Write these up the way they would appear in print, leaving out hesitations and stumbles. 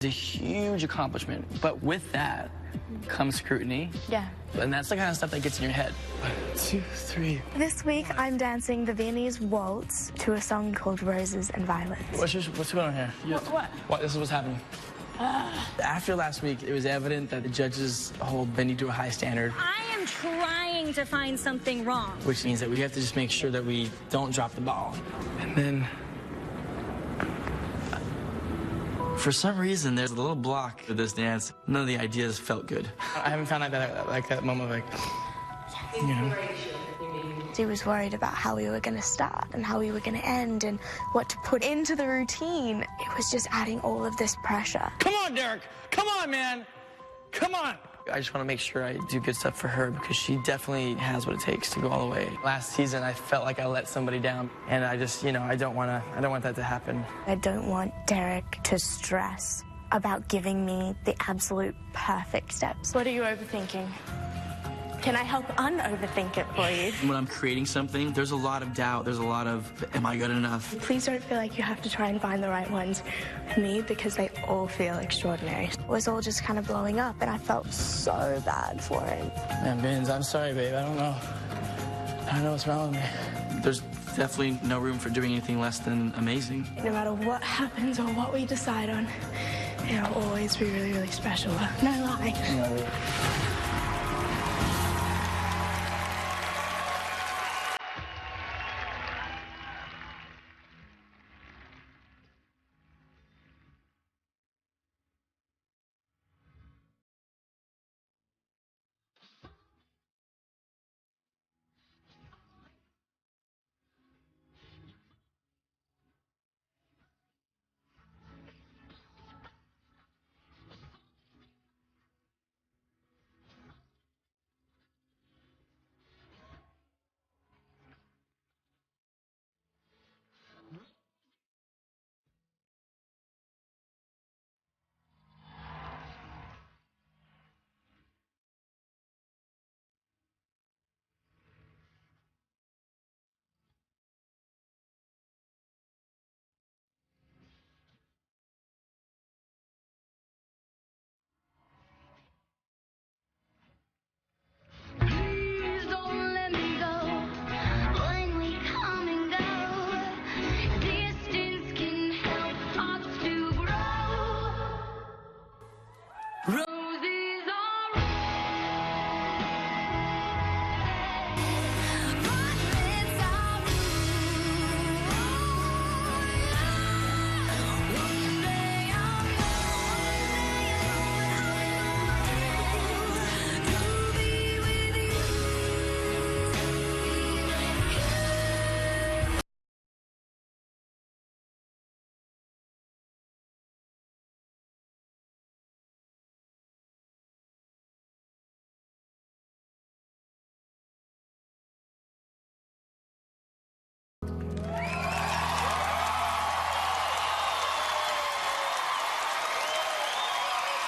It's a huge accomplishment, but with that comes scrutiny. Yeah. And that's the kind of stuff that gets in your head. 1, 2, 3. This week, I'm dancing the Viennese Waltz to a song called Roses and Violets. What's going on here? What? This is what's happening. After last week, it was evident that the judges hold Bindi to a high standard. I am trying to find something wrong. Which means that we have to just make sure that we don't drop the ball. And then, for some reason, there's a little block to this dance. None of the ideas felt good. I haven't found that moment of you know. He was worried about how we were going to start and how we were going to end and what to put into the routine. It was just adding all of this pressure. Come on, Derek! Come on, man! Come on! I just want to make sure I do good stuff for her because she definitely has what it takes to go all the way. Last season, I felt like I let somebody down, and I just, I don't want that to happen. I don't want Derek to stress about giving me the absolute perfect steps. What are you overthinking? Can I help un-overthink it for you? When I'm creating something, there's a lot of doubt. There's a lot of, am I good enough? Please don't feel like you have to try and find the right ones for me because they all feel extraordinary. It was all just kind of blowing up and I felt so bad for him. Man, Bins, I'm sorry, babe. I don't know what's wrong with me. There's definitely no room for doing anything less than amazing. No matter what happens or what we decide on, it'll always be really, really special. No lie. No.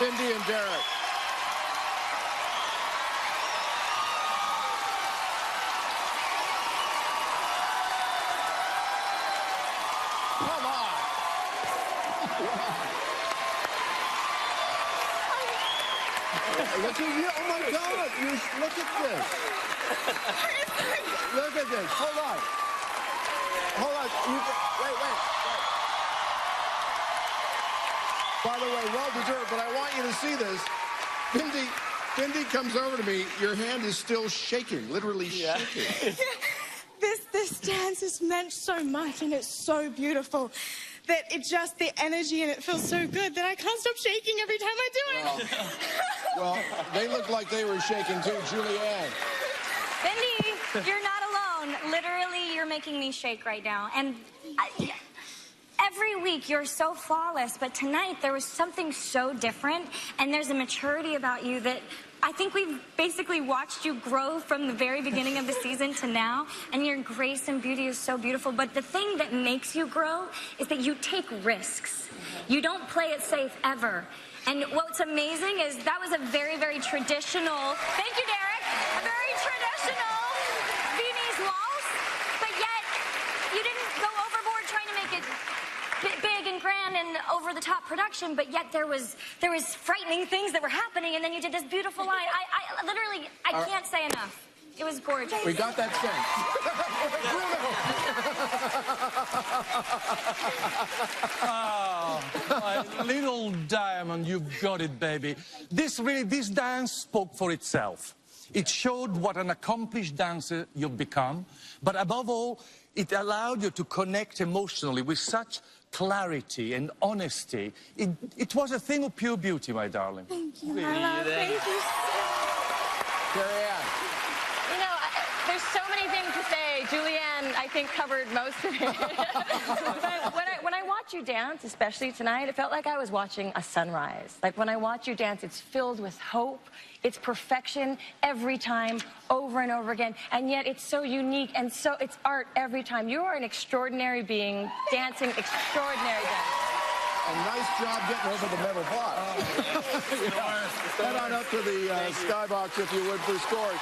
Bindi and Derek. Come on. Look at you. Oh my God. Look at this. Look at this. Hold on. Hold on. Wait. By the way, well deserved, but I want you to see this. Bindi comes over to me. Your hand is still shaking, literally shaking. This dance has meant so much and it's so beautiful that the energy and it feels so good that I can't stop shaking every time I do it. Well, they look like they were shaking too, Julianne. Bindi, you're not alone. Literally, you're making me shake right now. And every week you're so flawless, but tonight there was something so different, and there's a maturity about you that I think we've basically watched you grow from the very beginning of the season to now, and your grace and beauty is so beautiful. But the thing that makes you grow is that you take risks. You don't play it safe ever. And what's amazing is that was a very, very traditional, thank you, Derek, a very traditional Viennese waltz, but yet you didn't go overboard trying to make it big and grand. fun and over-the-top production, but yet there was frightening things that were happening, and then you did this beautiful line. I literally, I can't say enough. It was gorgeous. We got that sense. Oh, my little diamond, you've got it, baby. This dance spoke for itself. It showed what an accomplished dancer you've become, but above all, it allowed you to connect emotionally with such clarity and honesty. It was a thing of pure beauty, my darling. Thank you, my love. Thank you Carrie Ann. You know, there's so many things to say. Julianne, I think, covered most of it. But when I watch you dance, especially tonight, it felt like I was watching a sunrise. Like, when I watch you dance, it's filled with hope. It's perfection every time, over and over again. And yet it's so unique, and so it's art every time. You are an extraordinary being, dancing extraordinary dance. And nice job getting over the metal block. Head on up to the skybox, if you would, for scores.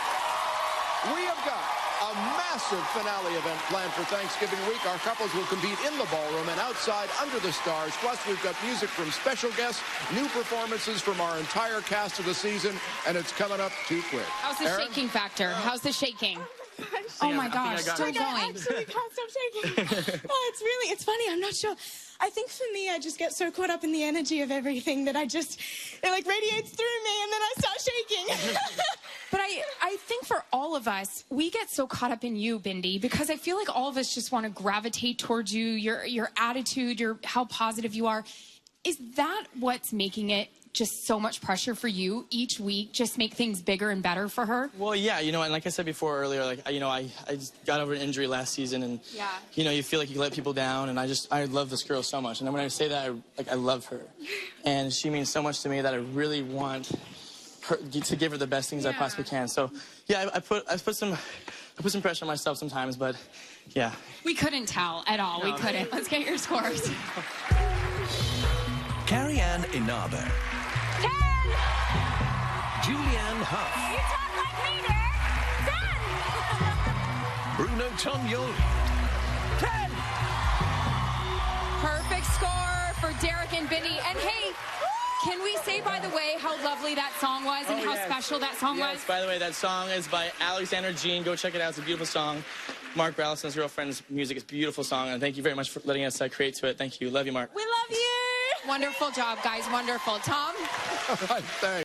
We have got a massive finale event planned for Thanksgiving week. Our couples will compete in the ballroom and outside under the stars. Plus, we've got music from special guests, new performances from our entire cast of the season, and it's coming up too quick. How's the shaking factor? How's the shaking? Oh my gosh, still going. I actually can't stop shaking. Oh, it's funny, I'm not sure. I think for me, I just get so caught up in the energy of everything that it like radiates through me, and then I start shaking. But I think for all of us, we get so caught up in you, Bindi, because I feel like all of us just want to gravitate towards you, your attitude, how positive you are. Is that what's making it just so much pressure for you each week, just make things bigger and better for her? Well, yeah, you know, and like I said before earlier, like, you know, I just got over an injury last season, and, you know, you feel like you let people down, and I love this girl so much. And then when I say that, I love her. And she means so much to me that I really want her, to give her the best things I possibly can. So, yeah, I put some pressure on myself sometimes, but, yeah. We couldn't tell at all. No. We couldn't. Let's get your scores. Carrie Ann Inaber. 10! Julianne Hough. You talk like me, Derek. 10! Bruno Tognoli. 10! Perfect score for Derek and Bindi. And hey, can we say, by the way, how lovely that song was and how special that song was? By the way, that song is by Alexander Jean. Go check it out. It's a beautiful song. Mark Bralison's Girlfriend's music. It's a beautiful song, and thank you very much for letting us create to it. Thank you. Love you, Mark. We love you. Wonderful job, guys. Wonderful. Tom? All right, thanks.